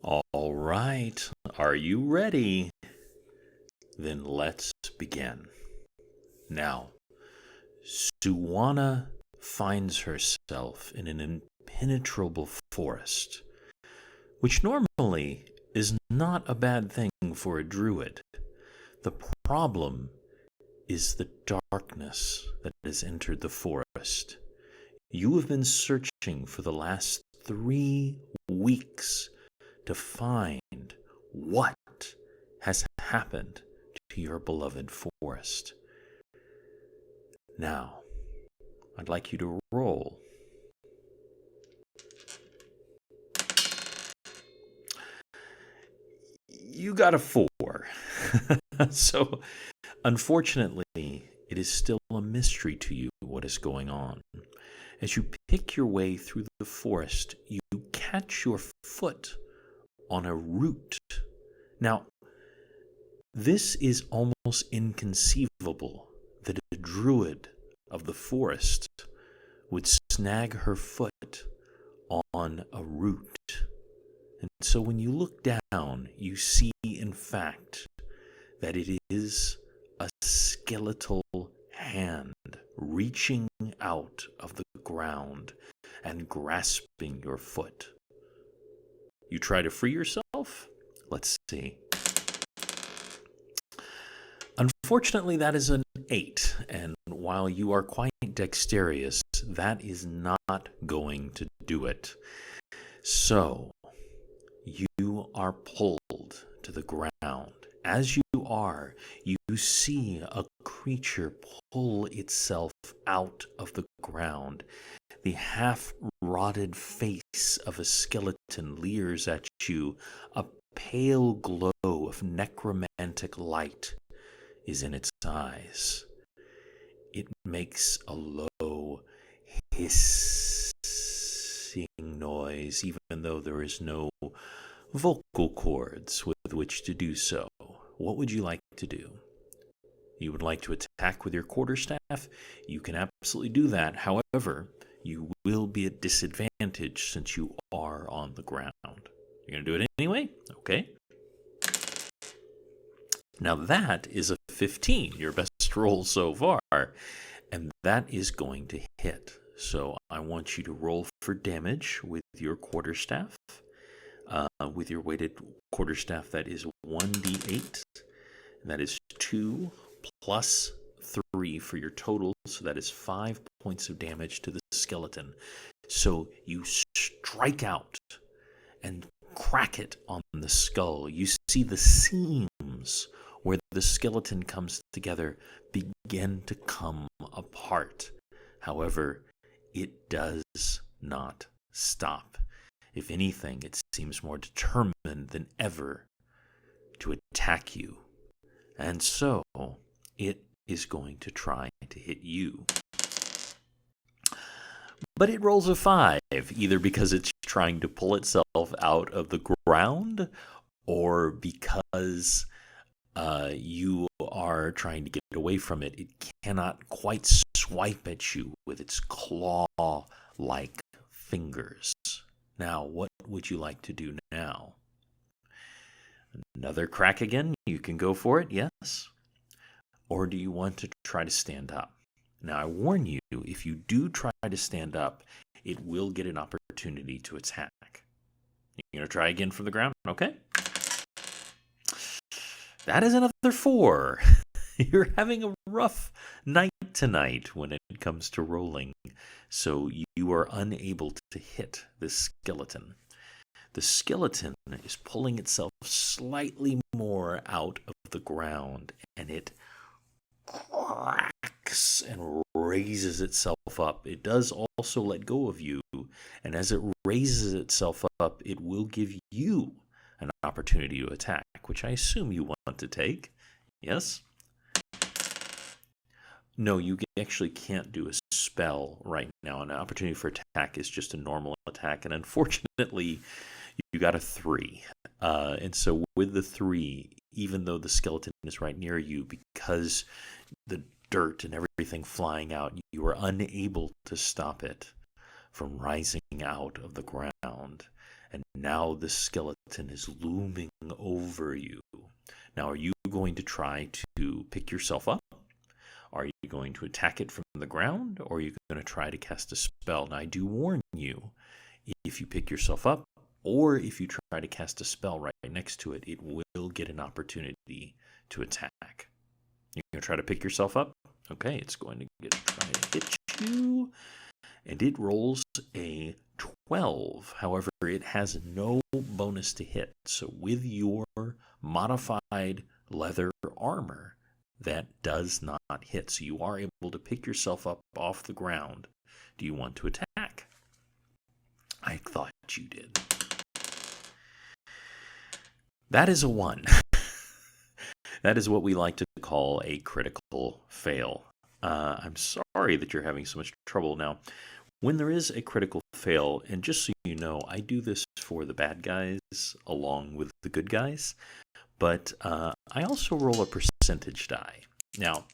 All right, are you ready? Then let's begin. Now, Suwana finds herself in an impenetrable forest, which normally is not a bad thing for a druid. The problem is the darkness that has entered the forest. You have been searching for the last 3 weeks to find what has happened to your beloved forest. Now, I'd like you to roll. You got a 4. So, unfortunately, it is still a mystery to you what is going on. As you pick your way through the forest, you catch your foot on a root. Now, this is almost inconceivable that a druid of the forest would snag her foot on a root. And so when you look down, you see, in fact, that it is a skeletal hand reaching out of the ground and grasping your foot. You try to free yourself? Let's see. Unfortunately, that is an 8, and while you are quite dexterous, that is not going to do it. So, you are pulled to the ground. As you are, you see a creature pull itself out of the ground. The half-rotted face of a skeleton leers at you. A pale glow of necromantic light is in its eyes. It makes a low hissing noise, even though there is no vocal cords with which to do so. What would you like to do? You would like to attack with your quarterstaff? You can absolutely do that. However, you will be at disadvantage since you are on the ground. You're going to do it anyway? Okay. Now that is a 15, your best roll so far, and that is going to hit. So I want you to roll for damage with your quarterstaff. With your weighted quarterstaff, that is 1d8, and that is 2 plus 3 for your total, so that is 5 points of damage to the skeleton. So you strike out and crack it on the skull. You see the seams where the skeleton comes together begin to come apart. However, it does not stop. If anything, it seems more determined than ever to attack you. And so, it is going to try to hit you. But it rolls a 5, either because it's trying to pull itself out of the ground, or because you are trying to get away from it. It cannot quite swipe at you with its claw-like fingers. Now, what would you like to do now? Another crack again? You can go for it, yes? Or do you want to try to stand up? Now, I warn you, if you do try to stand up, it will get an opportunity to attack. You're going to try again from the ground? Okay. That is another 4. You're having a rough night tonight when it comes to rolling, so you are unable to hit the skeleton. The skeleton is pulling itself slightly more out of the ground, and it cracks and raises itself up. It does also let go of you, and as it raises itself up, it will give you an opportunity to attack, which I assume you want to take. Yes? No, you actually can't do a spell right now. An opportunity for attack is just a normal attack, and unfortunately, you got a 3. And so with the 3, even though the skeleton is right near you, because the dirt and everything flying out, you are unable to stop it from rising out of the ground. And now the skeleton skeleton is looming over you. Now, are you going to try to pick yourself up? Are you going to attack it from the ground? Or are you going to try to cast a spell? Now, I do warn you, if you pick yourself up, or if you try to cast a spell right next to it, it will get an opportunity to attack. You're going to try to pick yourself up? Okay, it's going to try to hit you. And it rolls a 12. However, it has no bonus to hit. So with your modified leather armor, that does not hit. So you are able to pick yourself up off the ground. Do you want to attack? I thought you did. That is a 1. That is what we like to call a critical fail. I'm sorry that you're having so much trouble now. When there is a critical fail, and just so you know, I do this for the bad guys along with the good guys, but I also roll a percentage die. Now,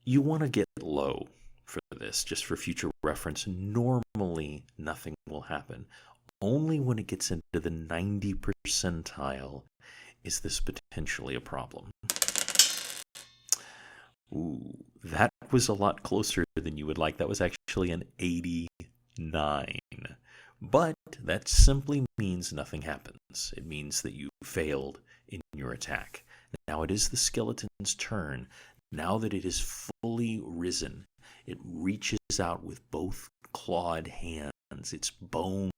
you want to get low for this, just for future reference. Normally, nothing will happen. Only when it gets into the 90 percentile is this potentially a problem. Ooh, that was a lot closer than you would like. That was actually an 89. But that simply means nothing happens. It means that you failed in your attack. Now it is the skeleton's turn. Now that it is fully risen, it reaches out with both clawed hands, its bone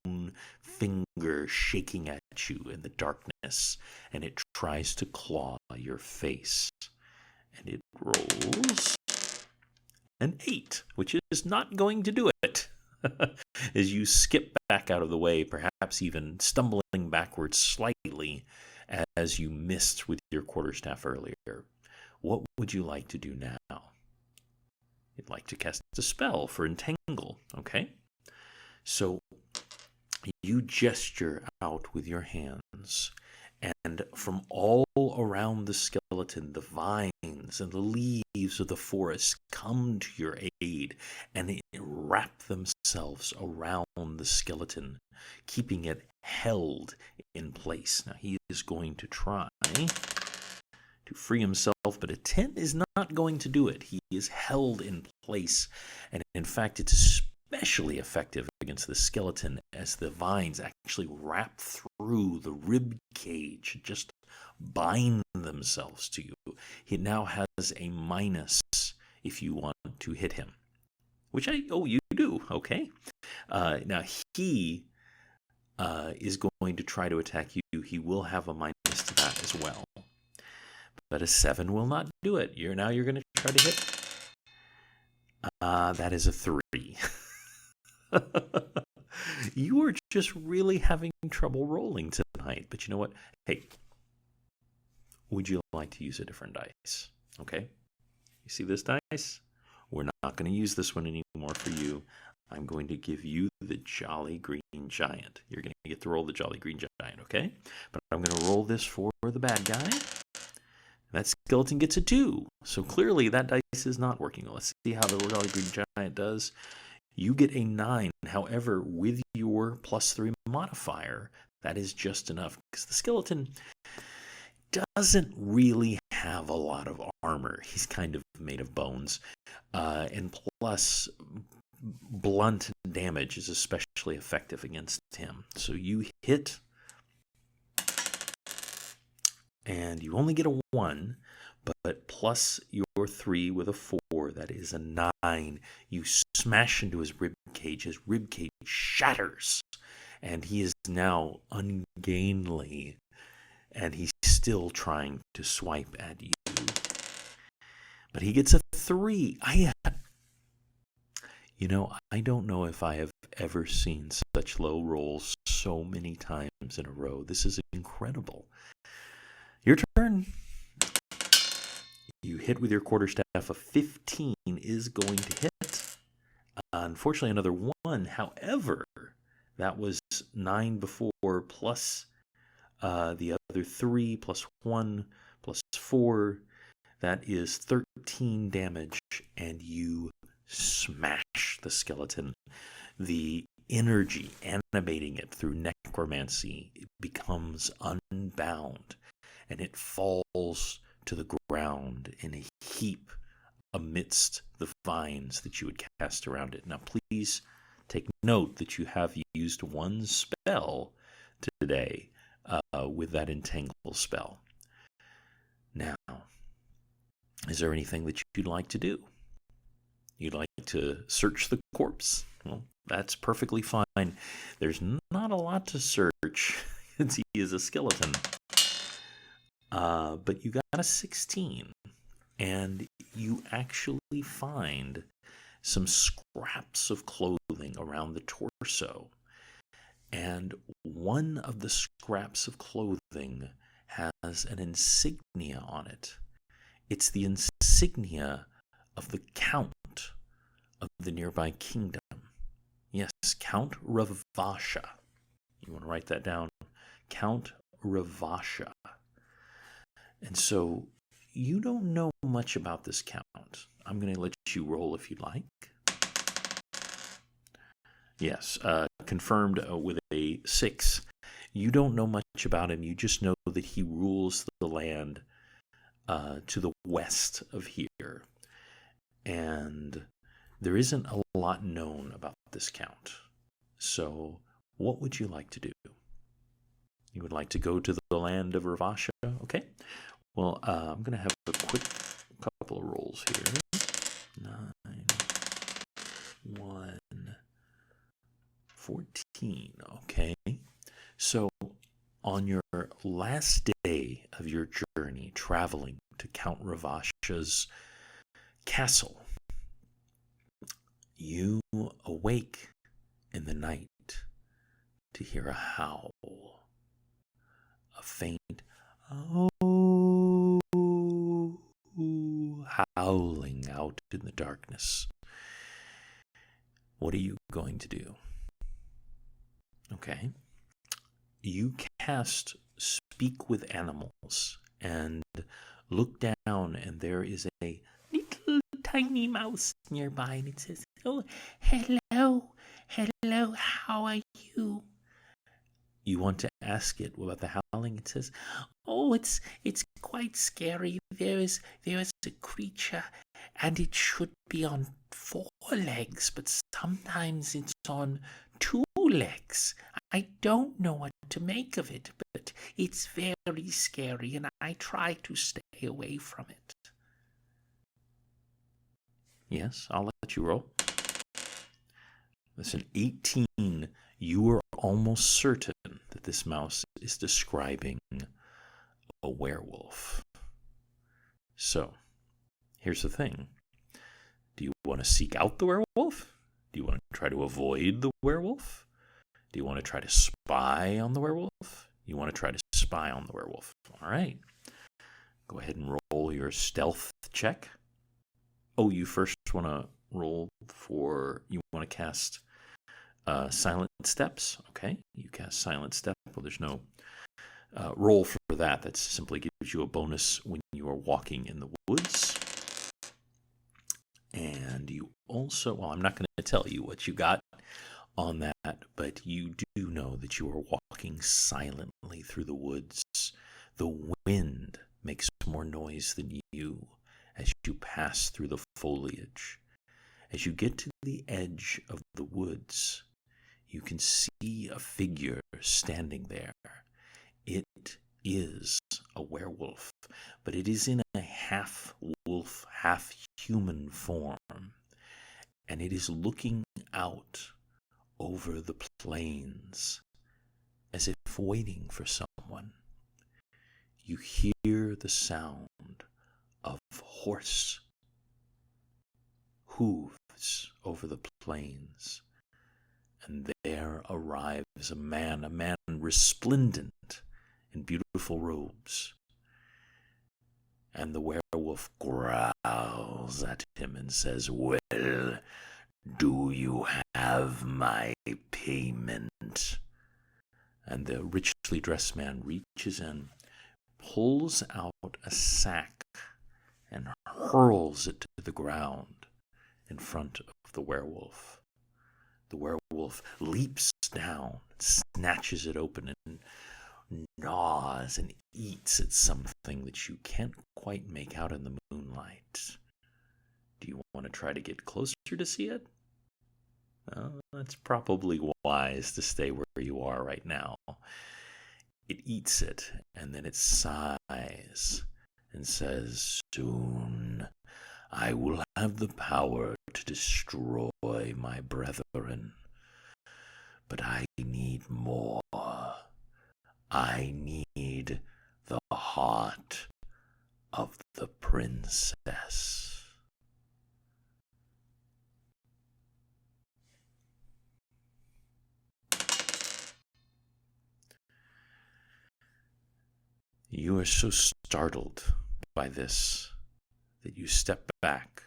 finger shaking at you in the darkness, and it tries to claw your face. And it rolls an 8, which is not going to do it. As you skip back out of the way, perhaps even stumbling backwards slightly as you missed with your quarterstaff earlier. What would you like to do now? You'd like to cast a spell for Entangle, okay? So you gesture out with your hands, and from all around the skeleton, the vines and the leaves of the forest come to your aid, and they wrap themselves around the skeleton, keeping it held in place. Now, he is going to try to free himself, but a 10 is not going to do it. He is held in place, and in fact, it's especially effective against the skeleton as the vines actually wrap through the rib cage, just bind themselves to you. He now has a minus if you want to hit him, which you do, okay? Now he is going to try to attack you. He will have a minus to that as well, but a 7 will not do it. You're going to try to hit. That is a 3. You are just really having trouble rolling tonight. But you know what? Hey, would you like to use a different dice? Okay? You see this dice? We're not going to use this one anymore for you. I'm going to give you the Jolly Green Giant. You're going to get to roll the Jolly Green Giant, okay? But I'm going to roll this for the bad guy. That skeleton gets a 2. So clearly that dice is not working. Let's see how the Jolly Green Giant does. You get a 9. However, with your +3 modifier, that is just enough, because the skeleton doesn't really have a lot of armor. He's kind of made of bones. And plus, blunt damage is especially effective against him. So you hit, and you only get a 1, but plus your 3 with a 4, that is a 9. You smash into his rib cage. His rib cage shatters, and he is now ungainly, and he's still trying to swipe at you. But he gets a 3. I don't know if I have ever seen such low rolls so many times in a row. This is incredible. Your turn. You hit with your quarterstaff. A 15 is going to hit. Unfortunately, another 1. However, that was 9 before, plus the other 3, plus 1, plus 4. That is 13 damage, and you smash the skeleton. The energy animating it through necromancy becomes unbound, and it falls to the ground in a heap amidst the vines that you would cast around it. Now, please take note that you have used one spell today with that entangle spell. Now, is there anything that you'd like to do? You'd like to search the corpse? Well, that's perfectly fine. There's not a lot to search since he is a skeleton. But you got a 16, and you actually find some scraps of clothing around the torso. And one of the scraps of clothing has an insignia on it. It's the insignia of the Count of the nearby kingdom. Yes, Count Ravasha. You want to write that down? Count Ravasha. And so you don't know much about this Count. I'm going to let you roll if you'd like. Yes, confirmed with a 6. You don't know much about him. You just know that he rules the land to the west of here. And there isn't a lot known about this Count. So what would you like to do? You would like to go to the land of Ravasha? Okay. Well, I'm going to have a quick couple of rolls here. 9, 1, 14. Okay. So on your last day of your journey traveling to Count Ravasha's castle, you awake in the night to hear a howl, a faint howling out in the darkness. What are you going to do? Okay. You cast Speak with Animals and look down, and there is a little tiny mouse nearby, and it says, "Oh, hello, how are you?" You want to ask it about the howling. It says, "Oh, it's quite scary. There is a creature, and it should be on 4 legs, but sometimes it's on 2 legs. I don't know what to make of it, but it's very scary, and I try to stay away from it." Yes, I'll let you roll. That's an 18. You are almost certain that this mouse is describing a werewolf. So, here's the thing. Do you want to seek out the werewolf? Do you want to try to avoid the werewolf? Do you want to try to spy on the werewolf? You want to try to spy on the werewolf. All right. Go ahead and roll your stealth check. Oh, you first want to roll for, you want to cast Silent Steps. Okay. You cast Silent Step. Well, there's no roll for that. That simply gives you a bonus when you are walking in the woods. And you also, well, I'm not going to tell you what you got on that, but you do know that you are walking silently through the woods. The wind makes more noise than you as you pass through the foliage. As you get to the edge of the woods, you can see a figure standing there. It is a werewolf, but it is in a half-wolf, half-human form, and it is looking out over the plains as if waiting for someone. You hear the sound of horse hooves over the plains, and there arrives a man resplendent in beautiful robes. And the werewolf growls at him and says, "Well, do you have my payment?" And the richly dressed man reaches in, pulls out a sack, and hurls it to the ground in front of the werewolf. The werewolf leaps down, snatches it open, and gnaws and eats at something that you can't quite make out in the moonlight. Do you want to try to get closer to see it? Well, it's probably wise to stay where you are right now. It eats it, and then it sighs and says, "Soon I will have the power to destroy my brethren. But I need more. I need the heart of the princess." You are so startled by this that you step back,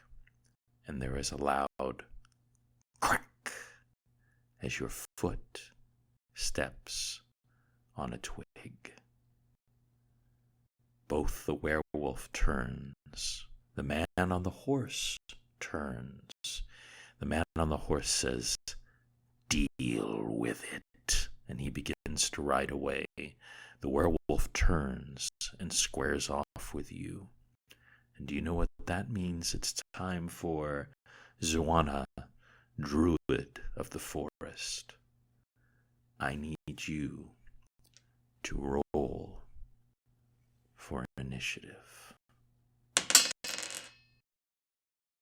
and there is a loud crack as your foot steps on a twig. Both the werewolf turns. The man on the horse turns. The man on the horse says, "Deal with it," and he begins to ride away. The werewolf turns and squares off with you. And do you know what that means? It's time for Zuana, druid of the forest. I need you to roll for initiative.